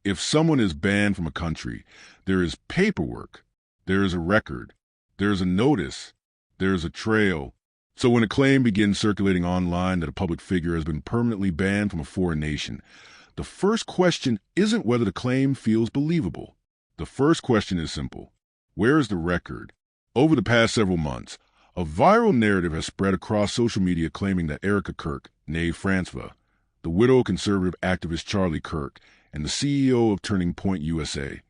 If someone is banned from a country, there is paperwork, there is a record, there is a notice, there is a trail. So when a claim begins circulating online that a public figure has been permanently banned from a foreign nation, the first question isn't whether the claim feels believable. The first question is simple. Where is the record? Over the past several months, a viral narrative has spread across social media claiming that Erica Kirk, née Francois, the widow of conservative activist Charlie Kirk, and the CEO of Turning Point USA,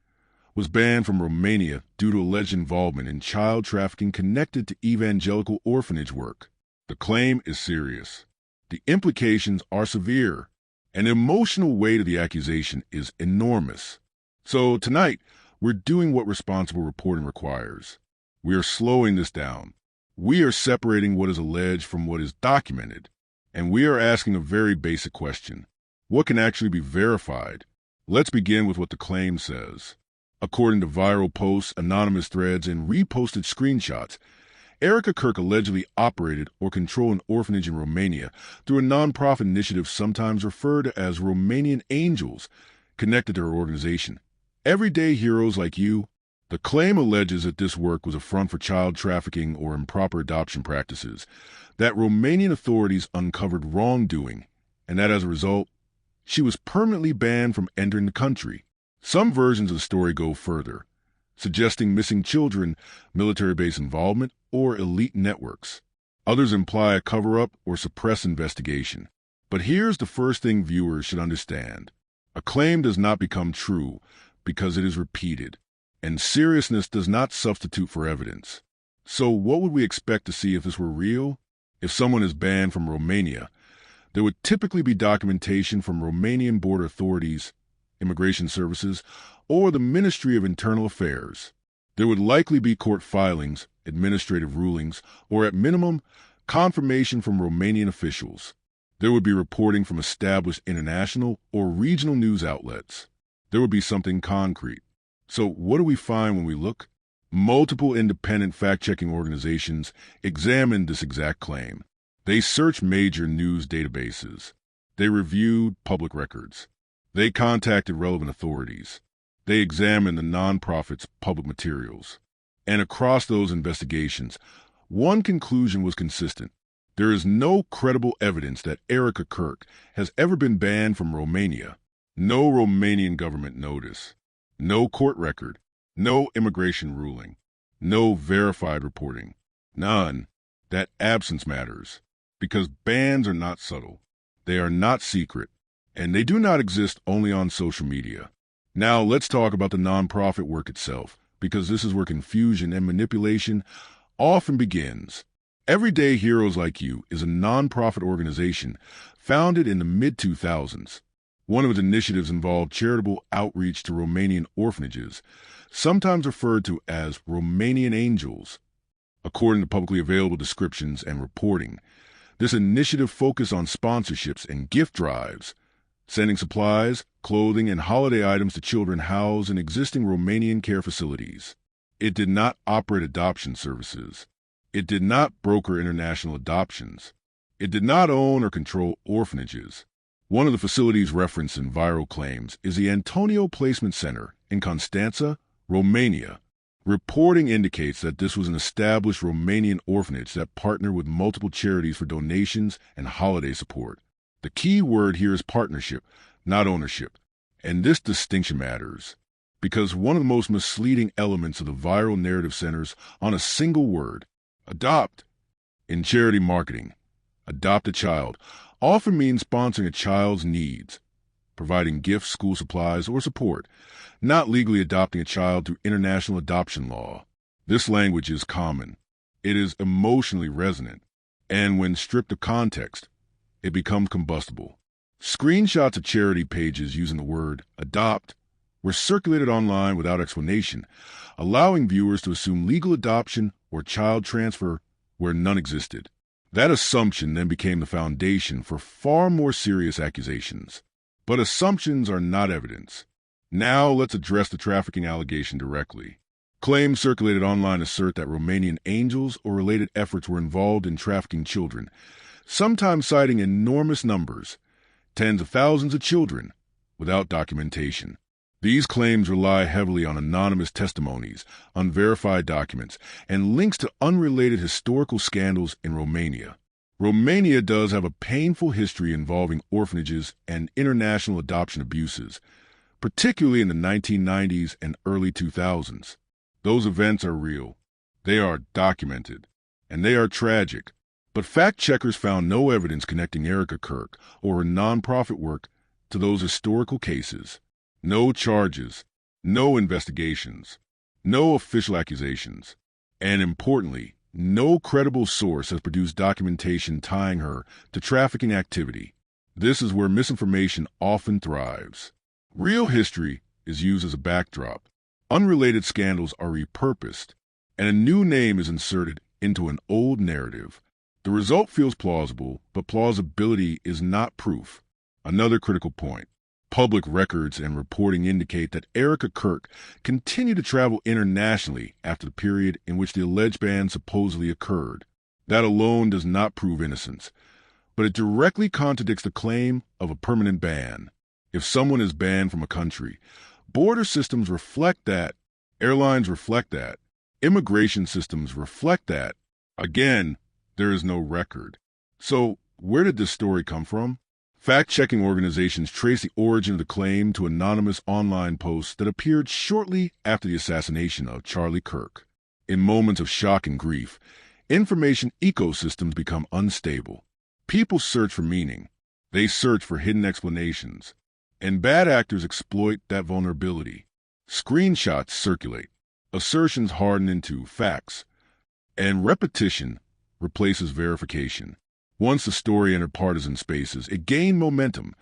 was banned from Romania due to alleged involvement in child trafficking connected to evangelical orphanage work. The claim is serious. The implications are severe. And the emotional weight of the accusation is enormous. So tonight, we're doing what responsible reporting requires. We are slowing this down. We are separating what is alleged from what is documented. And we are asking a very basic question. What can actually be verified? Let's begin with what the claim says. According to viral posts, anonymous threads, and reposted screenshots, Erica Kirk allegedly operated or controlled an orphanage in Romania through a nonprofit initiative sometimes referred to as Romanian Angels, connected to her organization. Everyday Heroes Like You. The claim alleges that this work was a front for child trafficking or improper adoption practices, that Romanian authorities uncovered wrongdoing, and that as a result, she was permanently banned from entering the country. Some versions of the story go further, suggesting missing children, military base involvement, or elite networks. Others imply a cover-up or suppress investigation. But here's the first thing viewers should understand. A claim does not become true because it is repeated, and seriousness does not substitute for evidence. So what would we expect to see if this were real? If someone is banned from Romania, there would typically be documentation from Romanian border authorities, immigration services, or the Ministry of Internal Affairs. There would likely be court filings, administrative rulings, or at minimum, confirmation from Romanian officials. There would be reporting from established international or regional news outlets. There would be something concrete. So what do we find when we look? Multiple independent fact-checking organizations examined this exact claim. They searched major news databases. They reviewed public records. They contacted relevant authorities. They examined the nonprofit's public materials. And across those investigations, one conclusion was consistent. There is no credible evidence that Erica Kirk has ever been banned from Romania. No Romanian government notice. No court record. No immigration ruling. No verified reporting. None. That absence matters. Because bans are not subtle. They are not secret. And they do not exist only on social media. Now let's talk about the nonprofit work itself, because this is where confusion and manipulation often begins. Everyday Heroes Like You is a nonprofit organization founded in the mid-2000s. One of its initiatives involved charitable outreach to Romanian orphanages, sometimes referred to as Romanian Angels. According to publicly available descriptions and reporting, this initiative focused on sponsorships and gift drives, sending supplies, clothing, and holiday items to children housed in existing Romanian care facilities. It did not operate adoption services. It did not broker international adoptions. It did not own or control orphanages. One of the facilities referenced in viral claims is the Antonio Placement Center in Constanța, Romania. Reporting indicates that this was an established Romanian orphanage that partnered with multiple charities for donations and holiday support. The key word here is partnership, not ownership. And this distinction matters, because one of the most misleading elements of the viral narrative centers on a single word, adopt. In charity marketing, adopt a child often means sponsoring a child's needs, providing gifts, school supplies, or support, not legally adopting a child through international adoption law. This language is common. It is emotionally resonant. And when stripped of context, it becomes combustible. Screenshots of charity pages using the word adopt were circulated online without explanation, allowing viewers to assume legal adoption or child transfer where none existed. That assumption then became the foundation for far more serious accusations. But assumptions are not evidence. Now let's address the trafficking allegation directly. Claims circulated online assert that Romanian Angels or related efforts were involved in trafficking children, sometimes citing enormous numbers, tens of thousands of children, without documentation. These claims rely heavily on anonymous testimonies, unverified documents, and links to unrelated historical scandals in Romania. Romania does have a painful history involving orphanages and international adoption abuses, particularly in the 1990s and early 2000s. Those events are real, they are documented, and they are tragic. But fact-checkers found no evidence connecting Erica Kirk or her nonprofit work to those historical cases. No charges, no investigations, no official accusations, and importantly, no credible source has produced documentation tying her to trafficking activity. This is where misinformation often thrives. Real history is used as a backdrop. Unrelated scandals are repurposed, and a new name is inserted into an old narrative. The result feels plausible, but plausibility is not proof. Another critical point. Public records and reporting indicate that Erica Kirk continued to travel internationally after the period in which the alleged ban supposedly occurred. That alone does not prove innocence, but it directly contradicts the claim of a permanent ban. If someone is banned from a country, border systems reflect that, airlines reflect that, immigration systems reflect that. Again, there is no record. So, where did this story come from? Fact-checking organizations trace the origin of the claim to anonymous online posts that appeared shortly after the assassination of Charlie Kirk. In moments of shock and grief, information ecosystems become unstable. People search for meaning. They search for hidden explanations. And bad actors exploit that vulnerability. Screenshots circulate. Assertions harden into facts. And repetition replaces verification. Once the story entered partisan spaces, it gained momentum,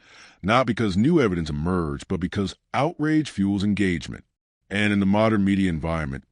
not because new evidence emerged, but because outrage fuels engagement. And in the modern media environment,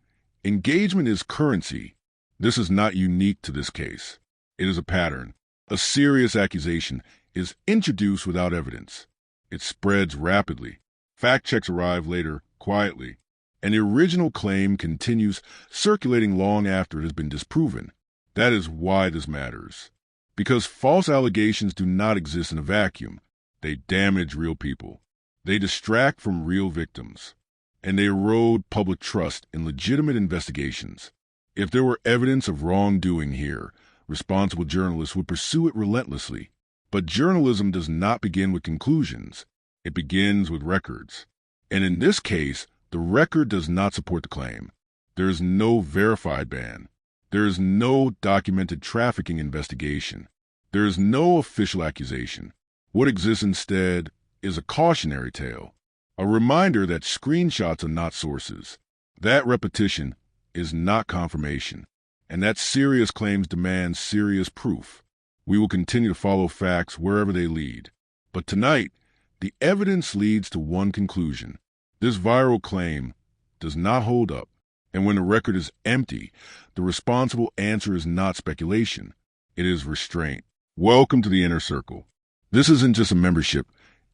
engagement is currency. This is not unique to this case. It is a pattern. A serious accusation is introduced without evidence. It spreads rapidly. Fact checks arrive later, quietly. And the original claim continues circulating long after it has been disproven. That is why this matters. Because false allegations do not exist in a vacuum. They damage real people. They distract from real victims. And they erode public trust in legitimate investigations. If there were evidence of wrongdoing here, responsible journalists would pursue it relentlessly. But journalism does not begin with conclusions. It begins with records. And in this case, the record does not support the claim. There is no verified ban. There is no documented trafficking investigation. There is no official accusation. What exists instead is a cautionary tale, a reminder that screenshots are not sources, that repetition is not confirmation, and that serious claims demand serious proof. We will continue to follow facts wherever they lead. But tonight, the evidence leads to one conclusion. This viral claim does not hold up. And when the record is empty, the responsible answer is not speculation. It is restraint. Welcome to the Inner Circle. This isn't just a membership.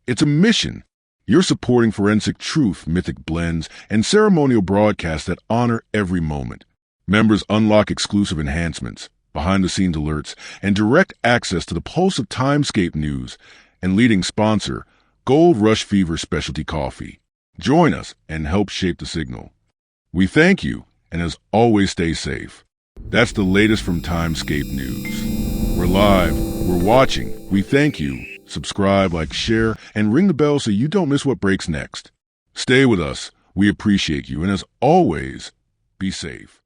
It's a mission. You're supporting forensic truth, mythic blends, and ceremonial broadcasts that honor every moment. Members unlock exclusive enhancements, behind-the-scenes alerts, and direct access to the pulse of Scape news and leading sponsor, Gold Rush Fever Specialty Coffee. Join us and help shape the signal. We thank you, and as always, stay safe. That's the latest from Scape News. We're live, we're watching, we thank you. Subscribe, like, share, and ring the bell so you don't miss what breaks next. Stay with us, we appreciate you, and as always, be safe.